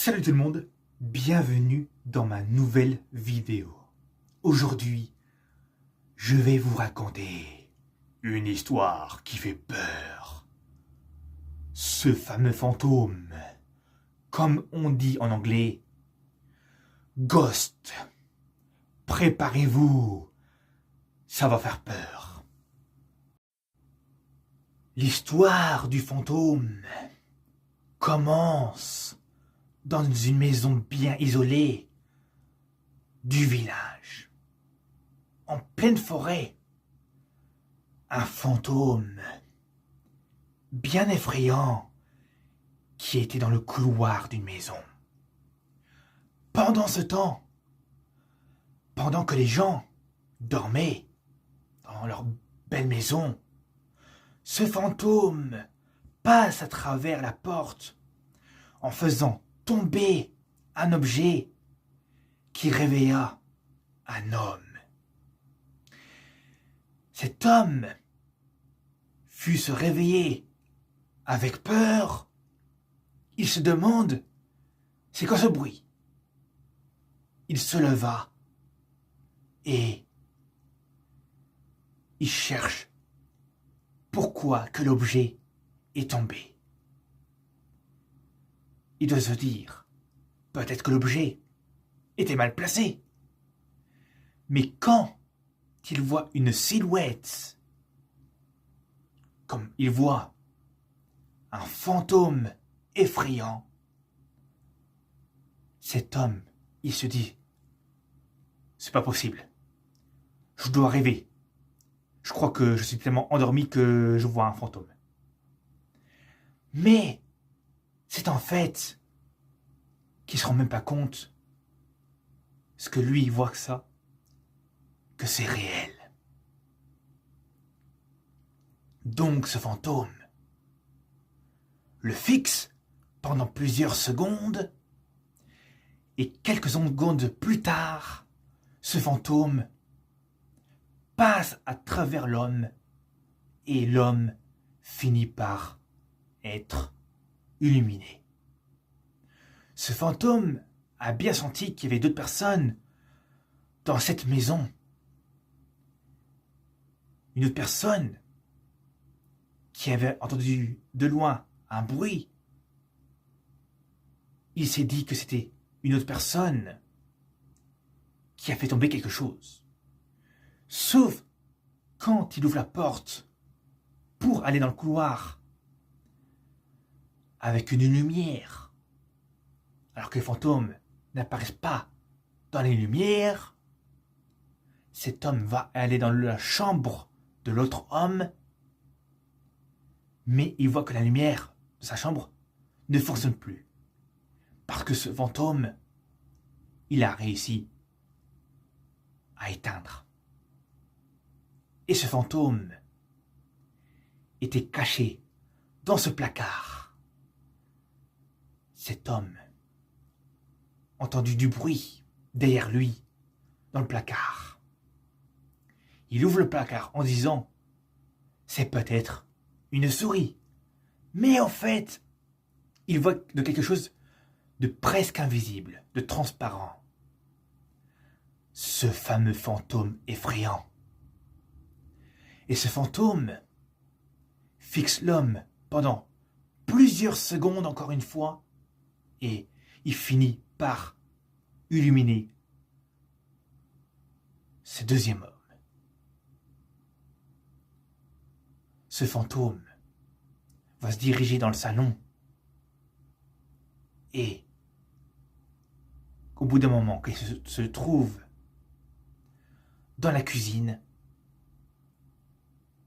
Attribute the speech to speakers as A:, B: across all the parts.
A: Salut tout le monde, bienvenue dans ma nouvelle vidéo. Aujourd'hui, je vais vous raconter une histoire qui fait peur. Ce fameux fantôme, comme on dit en anglais, Ghost. Préparez-vous, ça va faire peur. L'histoire du fantôme commence dans une maison bien isolée du village, en pleine forêt. Un fantôme bien effrayant qui était dans le couloir d'une maison. Pendant ce temps, pendant que les gens dormaient dans leur belle maison, ce fantôme passe à travers la porte en faisant tomber un objet qui réveilla un homme. Cet homme fut se réveiller avec peur. Il se demande, c'est quoi ce bruit? Il se leva et il cherche pourquoi que l'objet est tombé. Il doit se dire, peut-être que l'objet était mal placé. Mais quand il voit une silhouette, comme il voit un fantôme effrayant, cet homme, il se dit, c'est pas possible. Je dois rêver. Je crois que je suis tellement endormi que je vois un fantôme. Mais c'est en fait qu'il ne se rend même pas compte ce que lui il voit que c'est réel. Donc ce fantôme le fixe pendant plusieurs secondes et quelques secondes plus tard, ce fantôme passe à travers l'homme et l'homme finit par être illuminé. Ce fantôme a bien senti qu'il y avait d'autres personnes dans cette maison. Une autre personne qui avait entendu de loin un bruit. Il s'est dit que c'était une autre personne qui a fait tomber quelque chose. Sauf quand il ouvre la porte pour aller dans le couloir avec une lumière, alors que les fantômes n'apparaissent pas dans les lumières, cet homme va aller dans la chambre de l'autre homme, mais il voit que la lumière de sa chambre ne fonctionne plus. Parce que ce fantôme, il a réussi à éteindre. Et ce fantôme était caché dans ce placard. Cet homme a entendu du bruit derrière lui, dans le placard. Il ouvre le placard en disant, c'est peut-être une souris. Mais en fait, il voit de quelque chose de presque invisible, de transparent. Ce fameux fantôme effrayant. Et ce fantôme fixe l'homme pendant plusieurs secondes encore une fois et il finit par illuminer ce deuxième homme. Ce fantôme va se diriger dans le salon et au bout d'un moment qu'il se trouve dans la cuisine,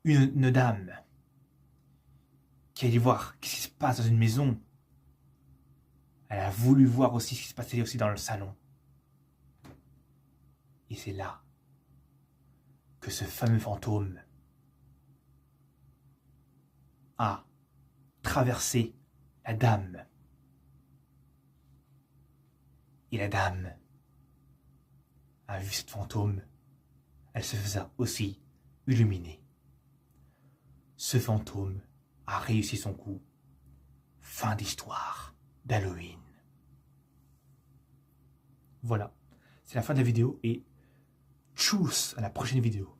A: une dame qui allait voir ce qui se passe dans une maison, elle a voulu voir aussi ce qui se passait aussi dans le salon. Et c'est là que ce fameux fantôme a traversé la dame. Et la dame a vu cette fantôme, elle se faisait aussi illuminer. Ce fantôme a réussi son coup. Fin d'histoire d'Halloween. Voilà, c'est la fin de la vidéo et tchuss à la prochaine vidéo.